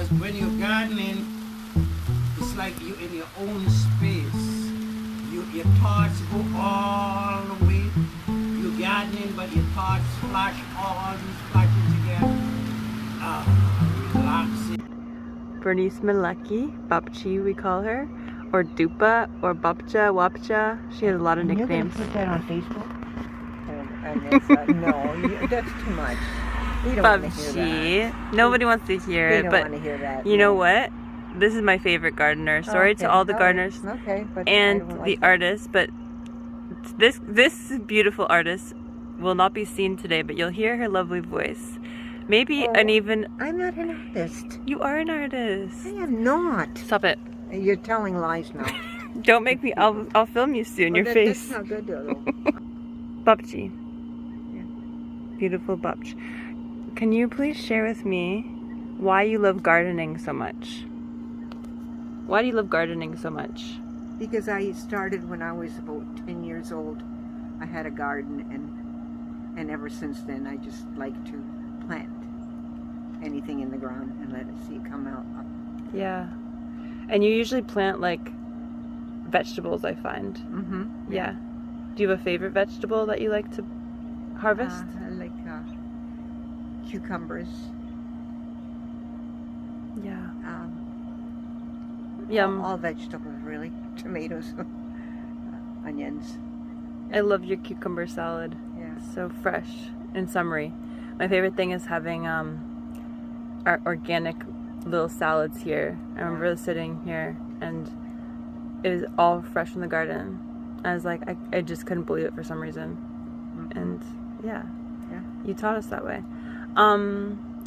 because when you're gardening, it's like you're in your own space. Your thoughts go all the way. You're gardening, but your thoughts flash all these flashes together. Relaxing. Bernice Malecki, Babchi we call her, or Dupa, or Babcha, Wapcha. She has a lot of nicknames. You're gonna put that on Facebook? No, that's too much. We don't want to hear that. Nobody wants to hear They it, don't but want to hear that. you know what? This is my favorite gardener. Sorry to all the gardeners but and the artists, but this beautiful artist will not be seen today, but you'll hear her lovely voice. Maybe I'm not an artist. You are an artist. I am not. Stop it. You're telling lies now. Don't make me. I'll film you soon. Your face. That's not good, though. Babchi. Yeah. Beautiful Babch. Can you please share with me why you love gardening so much? Why do you love gardening so much? Because I started when I was about 10 years old. I had a garden, and ever since then I just like to plant anything in the ground and let it see it come out. Yeah. And you usually plant like vegetables, I find. Mm-hmm. Yeah. Do you have a favorite vegetable that you like to harvest? I like cucumbers. Yeah. All vegetables, really. Tomatoes, onions. I love your cucumber salad. Yeah. It's so fresh and summery. My favorite thing is having our organic little salads here. I remember sitting here and it was all fresh from the garden. I was like, I just couldn't believe it for some reason. Mm-hmm. And yeah, Yeah. you taught us that way.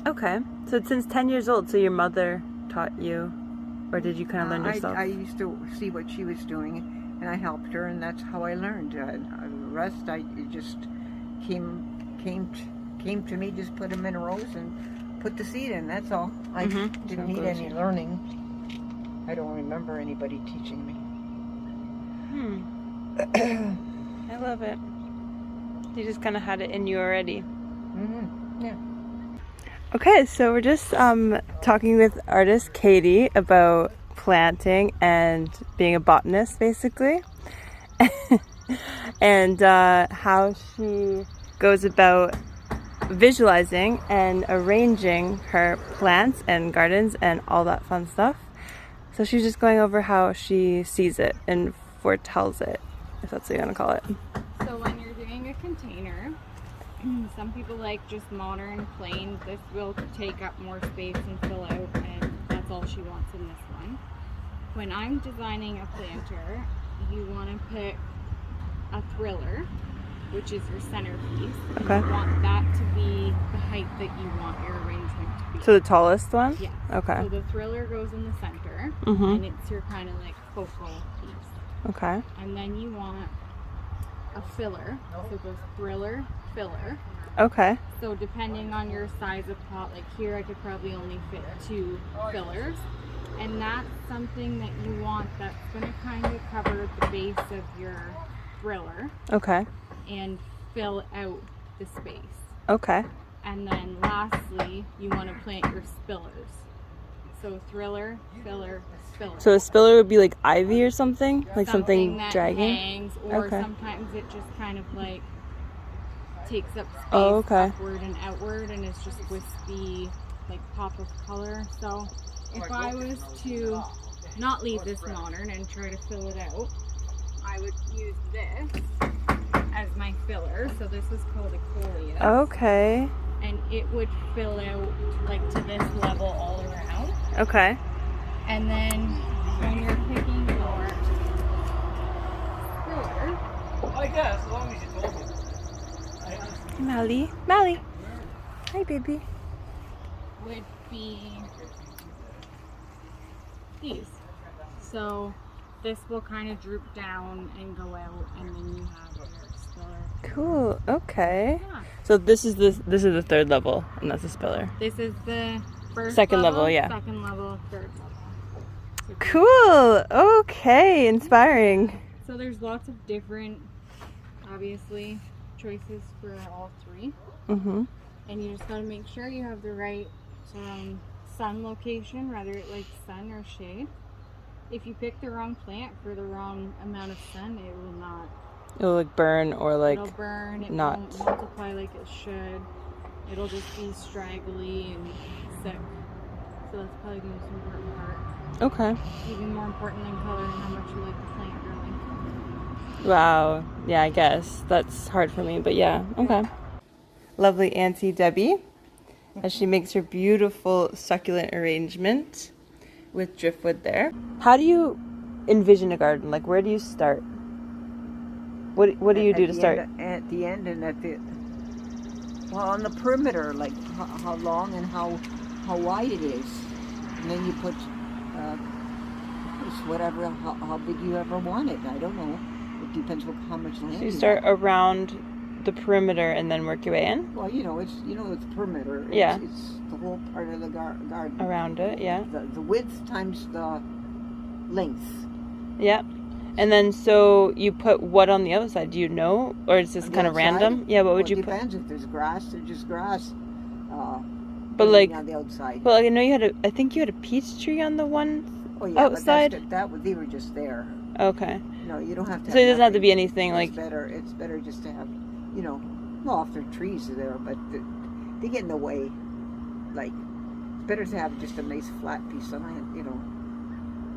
Okay, so since 10 years old, so your mother taught you, or did you kind of learn yourself? I used to see what she was doing, and I helped her, and that's how I learned. The rest, it just came to me. Just put them in rows and put the seed in. That's all. I didn't need any learning. I don't remember anybody teaching me. I love it. You just kind of had it in you already. Yeah. Okay, so we're just talking with artist Katie about planting and being a botanist, basically, and how she goes about visualizing and arranging her plants and gardens and all that fun stuff. So she's just going over how she sees it and foretells it, if that's what you want to call it. So when you're doing a container, some people like just modern, plain. This will take up more space and fill out, and that's all she wants in this one. When I'm designing a planter, you want to pick a thriller, which is your centerpiece. Okay. You want that to be the height that you want your arrangement to be. So the tallest one? Yes. Okay. So the thriller goes in the center, Mm-hmm. and it's your kind of like focal piece. Okay. And then you want a filler, so it goes thriller, filler. Okay. So depending on your size of pot, like here I could probably only fit 2 fillers. And that's something that you want that's going to kind of cover the base of your thriller Okay. and fill out the space. Okay. And then lastly, you want to plant your spillers. So thriller, filler, spiller. So a spiller would be like ivy or something? Like something that dragging? hangs, or Okay. sometimes it just kind of like takes up space okay. upward and outward, and it's just wispy, like pop of color. So if I was to not leave this modern and try to fill it out, I would use this as my filler. So this is called a coleus. Okay. And it would fill out like to this level all around. Okay. And then when you're picking your filler, I guess, as long as you told me. Mally. Mally. Hi, baby. would be these. So this will kind of droop down and go out, and then you have your spiller. Cool. Okay. Yeah. So this is the third level, and that's the spiller. This is the first Second level, yeah. Second level, third level. So Cool. Okay. Inspiring. So there's lots of different, obviously, choices for all three. Mhm. And you just gotta make sure you have the right sun location, whether it likes sun or shade. If you pick the wrong plant for the wrong amount of sun, it will not. It'll like burn or like It'll burn. It not won't multiply like it should. It'll just be straggly and sick. So that's probably the most important part. Okay. Even more important than color and how much you like the plant growing. Wow. Yeah, I guess that's hard for me, but yeah. Okay. Lovely Auntie Debbie, as she makes her beautiful succulent arrangement with driftwood there. How do you envision a garden? Like, where do you start? What do you do to start? At the end and at the, well, on the perimeter, like how long and how wide it is. And then you put just whatever, how big you ever want it. I don't know. It depends how much land So you start around the perimeter and then work your way in? Well, it's perimeter. Yeah. It's the whole part of the garden. Around it, yeah. The width times the length. Yeah. And then so you put what on the other side? Do you know? Or is this kind of random? Yeah, what would you put? It depends. If there's grass, there's just grass. But like on the outside. Well, I know I think you had a peach tree on the one outside. But they were just there. Okay. No, you don't have to. So it doesn't have to be anything like. It's better just to have, well, if there are trees there, but they get in the way. Like, it's better to have just a nice flat piece of land,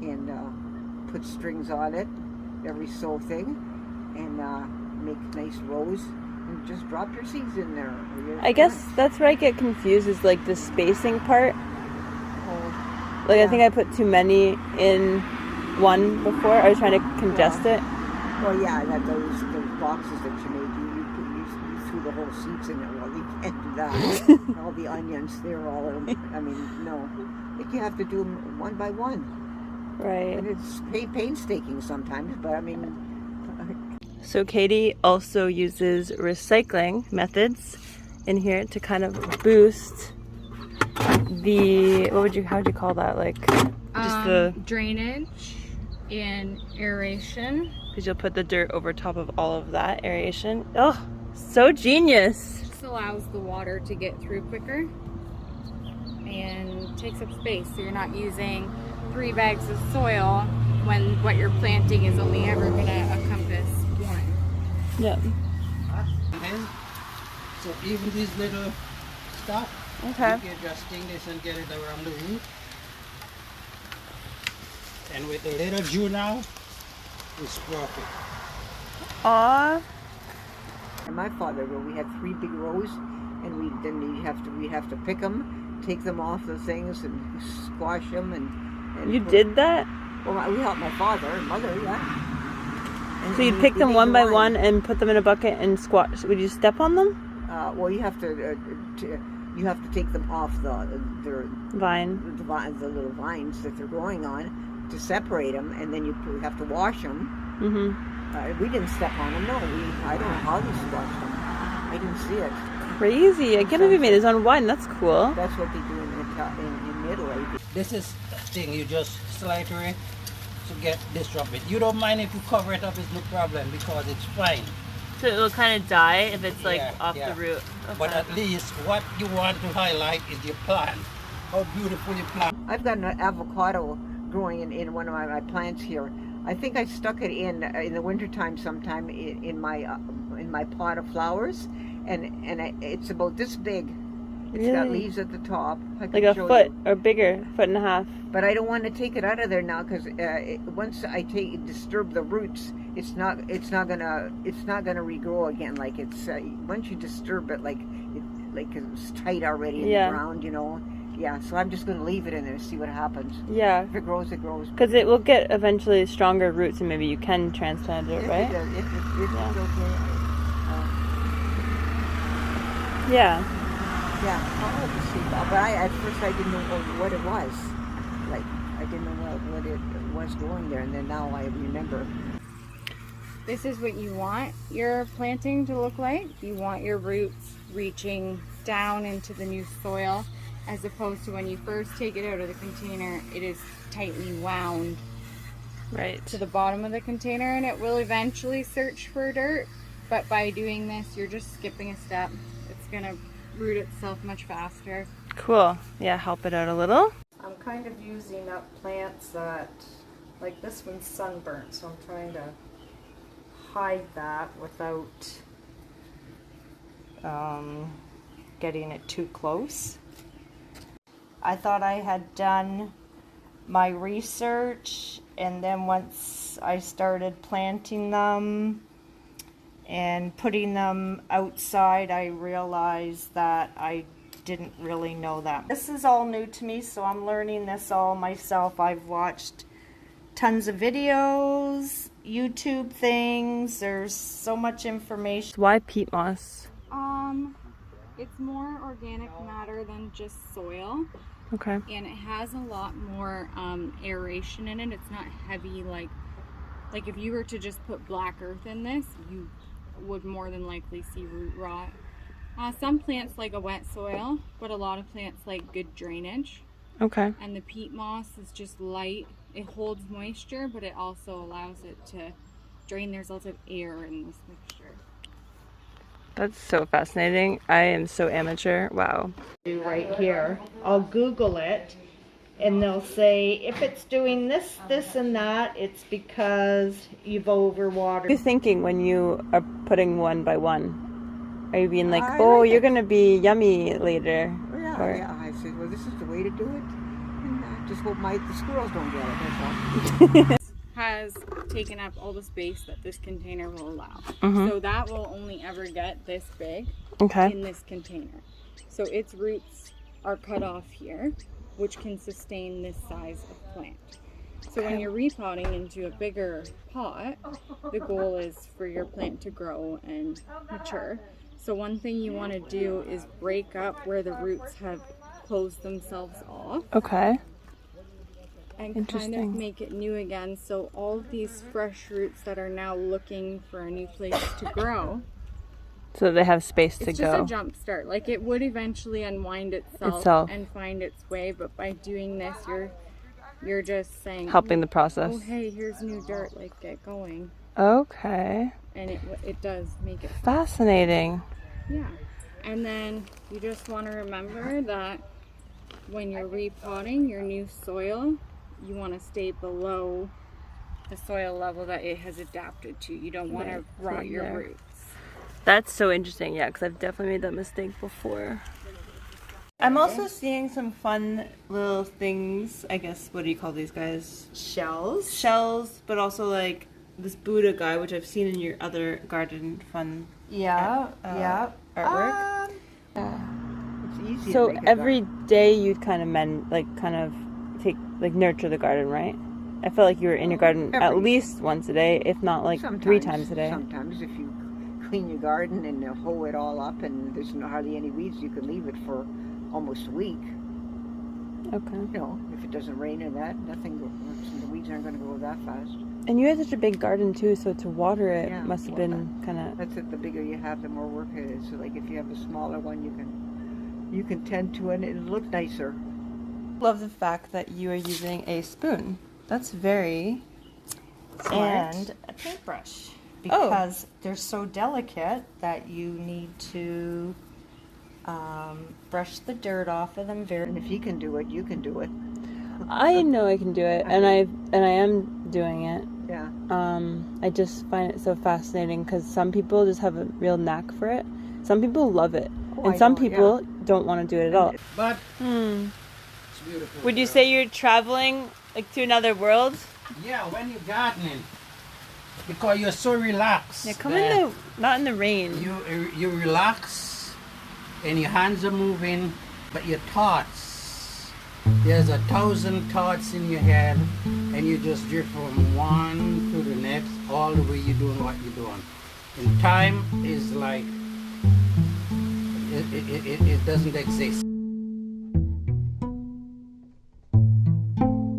and put strings on it, every so thing, and make nice rows, and just drop your seeds in there. I guess that's where I get confused is like the spacing part. Oh, like yeah. I think I put too many in one before. I was trying to congest it. Well, yeah, that those boxes that you made, you threw the whole seeds in there. Well, you can't do that. All the onions, they're all. No. I think you have to do them one by one. Right. And it's painstaking sometimes, but So Katie also uses recycling methods in here to kind of boost the, how'd you call that? Like just the drainage and aeration. Because you'll put the dirt over top of all of that aeration. Oh, so genius. This allows the water to get through quicker and takes up space. So you're not using 3 bags of soil when what you're planting is only ever going to encompass 1. Yep. Okay. So even this little stuff, Okay. you can just sting this and get it around the root. And with a little dew now, it's perfect. Aw. And my father, we had 3 big rows, and we'd have to pick them, take them off the things, and squash them, and You did that? Well, we helped my father and mother, yeah. And So you'd pick them one by one and put them in a bucket and squash. Would you step on them? Well, you have to take them off the Vine. the little vines that they're growing on to separate them, and then you have to wash them. Mm-hmm. We didn't step on them. No, I don't know how they squashed them. I didn't see it. Crazy. I can't believe you made his own wine. That's cool. That's what they do in Italy. This is the thing, you just slide through it to get disrupted. You don't mind if you cover it up, it's no problem because it's fine. So it will kind of die if it's like Yeah, off yeah. the root. But at least what you want to highlight is your plant. How beautiful your plant. I've got an avocado growing in one of my plants here. I think I stuck it in the wintertime sometime in my pot of flowers, and it's about this big. It's got Really? leaves at the top. Like a foot or bigger, 1.5 feet. But I don't want to take it out of there now because once I disturb the roots, it's not gonna regrow again. Like it's once you disturb it, like it's tight already in the ground, Yeah, so I'm just gonna leave it in there, see what happens. Yeah. If it grows, it grows. Because it will get eventually stronger roots and maybe you can transplant it, right? If it's okay. Yeah. Yeah, but at first I didn't know what it was. Like, I didn't know what it was growing there, and then now I remember. This is what you want your planting to look like. You want your roots reaching down into the new soil, as opposed to when you first take it out of the container, it is tightly wound Right. to the bottom of the container, and it will eventually search for dirt. But by doing this, you're just skipping a step. It's gonna root itself much faster. Cool. Yeah, help it out a little. I'm kind of using up plants that, like this one's sunburnt, so I'm trying to hide that without getting it too close. I thought I had done my research, and then once I started planting them and putting them outside, I realized that I didn't really know that. This is all new to me, so I'm learning this all myself. I've watched tons of videos, YouTube things. There's so much information. Why peat moss? It's more organic matter than just soil. Okay. And it has a lot more aeration in it. It's not heavy like if you were to just put black earth in this, you would more than likely see root rot. Some plants like a wet soil, but a lot of plants like good drainage. Okay. And the peat moss is just light. It holds moisture, but it also allows it to drain. There's lots of air in this mixture. That's so fascinating. I am so amateur. Wow. Right here, I'll Google it, and they'll say if it's doing this, this, and that, it's because you've overwatered. What are you thinking when you are putting one by one? Are you being like, I oh, like you're it. going to be yummy later? Yeah, Or- yeah. I said, well, this is the way to do it. And just hope the squirrels don't get it, that's all. Has taken up all the space that this container will allow. Mhm. So that will only ever get this big Okay. in this container. So its roots are cut off here, which can sustain this size of plant. So when you're repotting into a bigger pot, the goal is for your plant to grow and mature. So one thing you want to do is break up where the roots have closed themselves off. Okay. And kind Interesting. of make it new again, so all of these fresh roots that are now looking for a new place to grow, So they have space to it's just go. a jump start. Like it would eventually unwind itself and find its way, but by doing this you're just saying, Helping the process. oh hey, here's new dirt, like get going. Okay. And it does make it, Fascinating. yeah. And then you just want to remember that when you're repotting your new soil, you want to stay below the soil level that it has adapted to. You don't want to rot your there. roots. That's so interesting, yeah, because I've definitely made that mistake before. I'm also seeing some fun little things, I guess, what do you call these guys? Shells. Shells, but also like this Buddha guy, which I've seen in your other garden fun Yeah, yeah. artwork. It's easy So to make it every day you'd kind of nurture the garden, right? I felt like you were in your garden at least once a day, if not like 3 times a day. Sometimes if you clean your garden and hoe it all up and there's hardly any weeds, you can leave it for almost a week. Okay. You know, if it doesn't rain or that, the weeds aren't going to grow that fast. And you had such a big garden too, so to water it Yeah, must have well, been kind of... That's it. The bigger you have, the more work it is. So like if you have a smaller one, you can tend to it and it'll look nicer. Love the fact that you are using a spoon. That's very smart. And a paintbrush, because they're so delicate that you need to brush the dirt off of them very. And if he can do it, you can do it. I know I can do it, and I am doing it. Yeah. I just find it so fascinating because some people just have a real knack for it. Some people love it, and I some know, people don't want to do it at all. But it's beautiful. Would you say you're traveling like to another world? Yeah, when you're gardening, because you're so relaxed. Yeah, come that in the not in the rain. You relax, and your hands are moving, but your thoughts, there's 1,000 thoughts in your head, and you just drift from one to the next, all the way you're doing what you're doing. And time is like, it doesn't exist.